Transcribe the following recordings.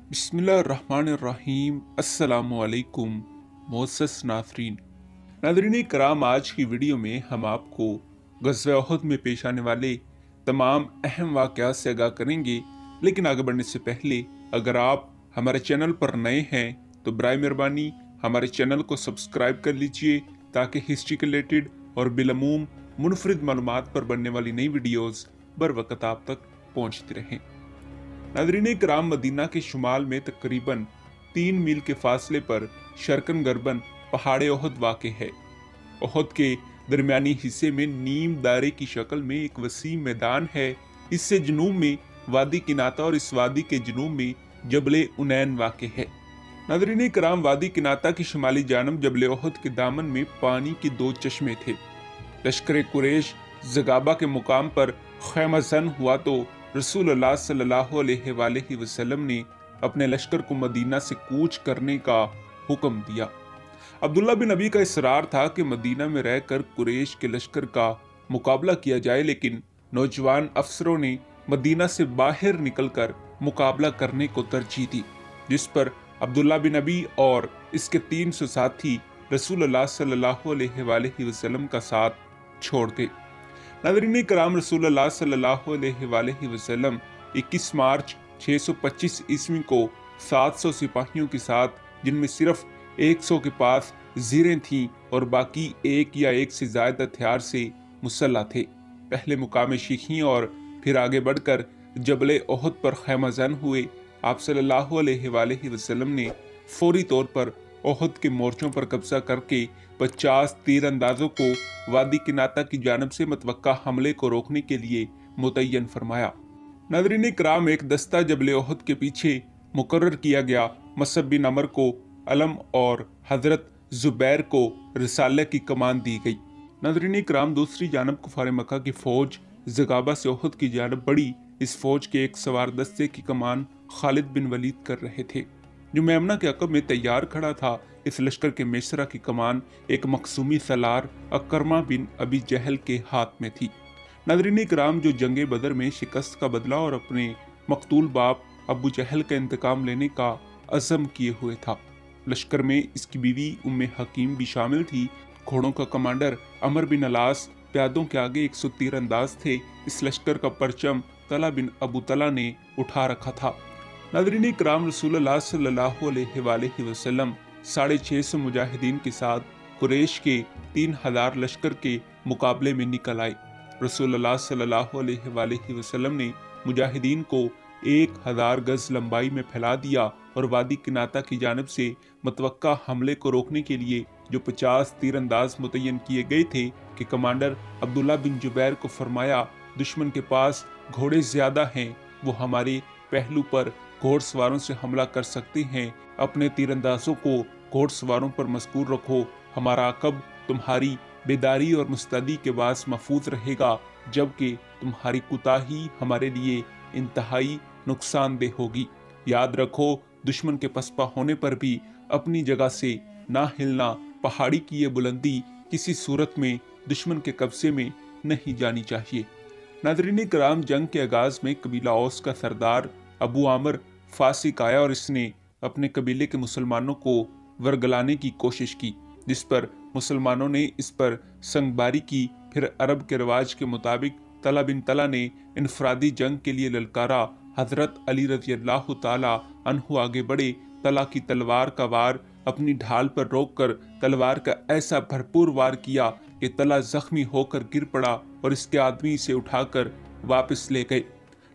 बिस्मिल्लाहिर्रहमानिर्रहीम। अस्सलामुअलैकुम मोअज़्ज़ज़ नाज़रीन। नाज़रीन कराम, आज की वीडियो में हम आपको ग़ज़वा उहद में पेश आने वाले तमाम अहम वाक़यात से आगाह करेंगे। लेकिन आगे बढ़ने से पहले अगर आप हमारे चैनल पर नए हैं तो बराए मेहरबानी हमारे चैनल को सब्सक्राइब कर लीजिए ताकि हिस्ट्री के रिलेटेड और बिलअमूम मुनफरिद मालूमात पर बनने वाली नई वीडियोज़ बर वक़्त आप तक पहुँचती रहें। नाज़रीन कराम, मदीना के शुमाल में तकरीबन 3 मील के फासले पर शर्कन गर्बन पहाड़ उहद वाक़ है। उहद के दरमियानी हिस्से में नीम दायरे की शक्ल में एक वसीम मैदान है। इससे जनूब में वादी किनाता और इस वादी के जनूब में जबल उनैन वाक़ है। नाज़रीन कराम, वादी किनाता की शुमाली जानब जबल उहद के दामन में पानी के 2 चश्मे थे। लश्कर कुरैश ज़गाबा के मुकाम पर ख़ैमा ज़न हुआ तो रसूलुल्लाह सल्लल्लाहु अलैहि वसल्लम ने अपने लश्कर को मदीना से कूच करने का हुक्म दिया। अब्दुल्ला बिन अबी का इसरार था कि मदीना में रहकर कुरैश के लश्कर का मुकाबला किया जाए, लेकिन नौजवान अफसरों ने मदीना से बाहर निकलकर मुकाबला करने को तरजीह दी, जिस पर अब्दुल्ला बिन अबी और इसके 300 साथी रसूलुल्लाह सल्लल्लाहु अलैहि वसल्लम का साथ छोड़ गए। नाज़रीन कराम, रसूलुल्लाह सल्लल्लाहु अलैहि वसल्लम 21 मार्च 625 ईस्वी को 700 सिपाहियों के साथ, जिनमें सिर्फ 100 के पास ज़ीरें थीं और बाकी एक या एक से ज़्यादा हथियार से मुसल्लह थे, पहले मुकाम शिखी और फिर आगे बढ़कर जबल उहद पर ख़ैमाज़न हुए। आप सल्लल्लाहु अलैहि वसल्लम ने फौरी तौर पर उहद के मोर्चों पर कब्जा करके 50 तीर अंदाजों को वादी किनाता की जानब से मतवक्का हमले को रोकने के लिए मुतय्यन फरमाया। नाज़रीन कराम, एक दस्ता जबल उहद के पीछे मुकर्रर किया गया। मसअब बिन अमर को अलम और हजरत जुबैर को रिसाले की कमान दी गई। नाज़रीन कराम, दूसरी जानब कुफार मक्का की फौज ज़गाबा से उहद की जानब बढ़ी। इस फौज के एक सवार दस्ते की कमान खालिद बिन वलीद कर रहे थे, जो मेमना के अक़ब में तैयार खड़ा था। इस लश्कर के मेसरा की कमान एक मखसूमी सलार अकरमा बिन अबी जहल के हाथ में थी। नाज़रीन कराम, जो जंग बदर में शिकस्त का बदला और अपने मकतूल बाप अबू जहल का इंतकाम लेने का अज़म किए हुए था। लश्कर में इसकी बीवी उम्मे हकीम भी शामिल थी। घोड़ों का कमांडर अमर बिन अलास प्यादों के आगे 100 तीर अंदाज थे। इस लश्कर का परचम तला बिन अबू तला ने उठा रखा था। नाज़रीन कराम, रसूलुल्लाह सल्लल्लाहु अलैहि वसल्लम 650 मुजाहिदीन के साथ कुरैश के 3000 लश्कर के मुकाबले में निकल आए। रसूलुल्लाह सल्लल्लाहु अलैहि वसल्लम ने मुजाहिदीन को 1000 गज लंबाई में फैला दिया और वादी किनाता की जानब से मतवक्का हमले को रोकने के लिए जो 50 तीर अंदाज मुतय्यन किए गए थे कि कमांडर अब्दुल्ला बिन जुबैर को फरमाया, दुश्मन के पास घोड़े ज्यादा हैं, वो हमारे पहलू पर घोड़सवारों से हमला कर सकते हैं। अपने तीरंदाजों को घोड़सवारों पर मज़कूर रखो। हमारा अक़ब तुम्हारी बेदारी और मुस्तैदी के बास महफूज रहेगा, जबकि तुम्हारी कुताही हमारे लिए इंतहाई नुकसानदेह होगी। याद रखो, दुश्मन के पसपा होने पर भी अपनी जगह से ना हिलना। पहाड़ी की ये बुलंदी किसी सूरत में दुश्मन के कब्जे में नहीं जानी चाहिए। नाज़रीन कराम, जंग के आगाज में कबीला औस का सरदार अबू आमिर फासिक आया और इसने अपने कबीले के मुसलमानों को वरगलाने की कोशिश की, जिस पर मुसलमानों ने इस पर संगबारी की। फिर अरब के रिवाज के मुताबिक तला बिन तला ने इनफरादी जंग के लिए ललकारा। हजरत अली रज़ियल्लाहु ताला अन्हु आगे बढ़े। तला की तलवार का वार अपनी ढाल पर रोककर तलवार का ऐसा भरपूर वार किया कि तला जख्मी होकर गिर पड़ा और इसके आदमी से उठाकर वापस ले गए।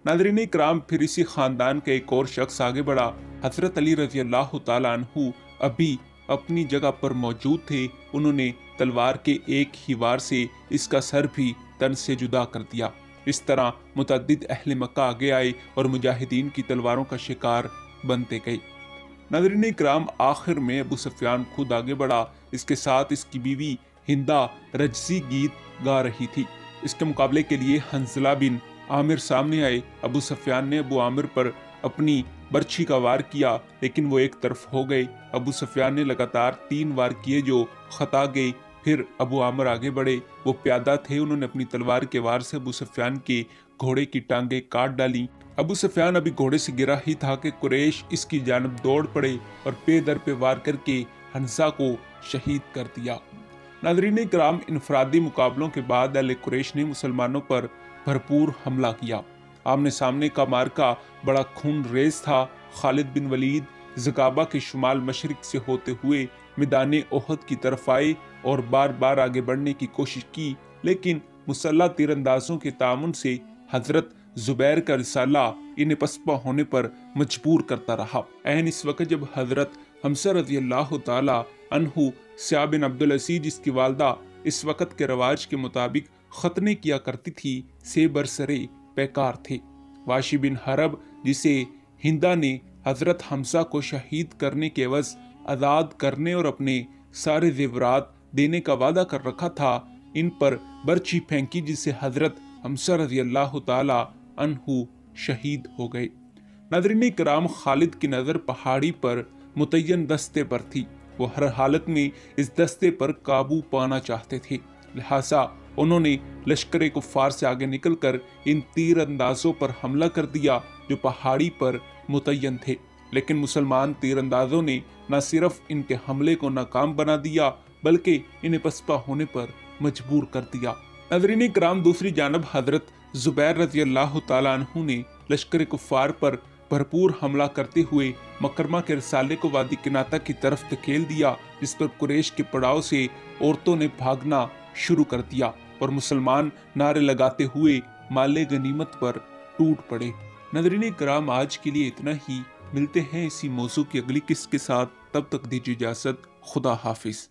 नाज़रीन कराम, फिर इसी खानदान का एक और शख्स आगे बढ़ा। हजरत अली रज़ियल्लाहु ताला अन्हु अभी अपनी जगह पर मौजूद थे। उन्होंने तलवार के एक ही वार से इसका सर भी तन से जुदा कर दिया। इस तरह मुतअद्दिद अहले मक्का आगे आए और मुजाहिदीन की तलवारों का शिकार बनते गए। नाज़रीन कराम, आखिर में अबू सुफियान खुद आगे बढ़ा। इसके साथ इसकी बीवी हिंदा रजसी गीत गा रही थी। इसके मुकाबले के लिए हंजला बिन आमिर सामने आए। अबू सुफियान ने अबू आमिर पर अपनी बर्छी का वार किया, लेकिन वो एक तरफ हो गए। अबू सुफियान ने लगातार 3 वार किए जो खता गए। फिर अबू आमिर आगे बढ़े। वो प्यादा थे, उन्होंने अपनी तलवार के वार से अबू सुफियान के घोड़े की टांगें काट डाली। अबू सुफियान अभी घोड़े से गिरा ही था कि कुरैश इसकी जानब दौड़ पड़े और पे दर पे वार करके हंसा को शहीद कर दिया। नाज़रीन किराम, इनफरादी मुकाबलों के बाद अहले कुरैश ने मुसलमानों पर भरपूर हमला किया। आमने सामने का मार्का बड़ा खून रेज था। खालिद बिन वलीद ज़काबा के शुमाल मशरिक से होते हुए मैदान ओहद की तरफ आए और बार बार आगे बढ़ने की कोशिश की, लेकिन मुसल्लह तीरंदाजों के तामुन से हजरत जुबैर का रिसाला इन्हें पसपा होने पर मजबूर करता रहा। ऐन इस वक्त जब हजरत हमसा रज़ी अल्लाह ताला अन्हु सिया बिन अब्दुल अजीज जिसकी वालदा इस वक्त के रवाज के मुताबिक खतने किया करती थी, से बरसरे पैकार थे। वाशी बिन हरब जिसे हिंदा ने हजरत हमसा को शहीद करने के एवज आज़ाद करने और अपने सारे जेवरात देने का वादा कर रखा था, इन पर बर्छी फेंकी जिससे हजरत हमसा रज़ी अल्लाह ताला अन्हु शहीद हो गए। नाज़रीन किराम, खालिद की नज़र पहाड़ी पर मुतय्यन दस्ते पर थी। वो हर हालत में इस दस्ते पर काबू पाना चाहते थे, लिहाजा उन्होंने लश्कर कुफ़ार से आगे निकलकर इन तीर अंदाजों पर हमला कर दिया जो पहाड़ी पर मुतय्यन थे। लेकिन मुसलमान तीरंदाजों ने न सिर्फ इनके हमले को नाकाम बना दिया बल्कि इन्हें पसपा होने पर मजबूर कर दिया। नाज़रीन किराम, दूसरी जानब हजरत जुबैर रज़ी अल्लाह ताला अन्हु ने लश्कर कुफ़ार पर भरपूर हमला करते हुए मकरमा के रिसाले को वादी किनाता की तरफ धकेल दिया, जिस पर कुरैश के पड़ाव से औरतों ने भागना शुरू कर दिया और मुसलमान नारे लगाते हुए माले गनीमत पर टूट पड़े। नाज़रीन किराम, आज के लिए इतना ही। मिलते हैं इसी मौजू की अगली किस्त के साथ। तब तक दीजिए इजाज़त। खुदा हाफिज।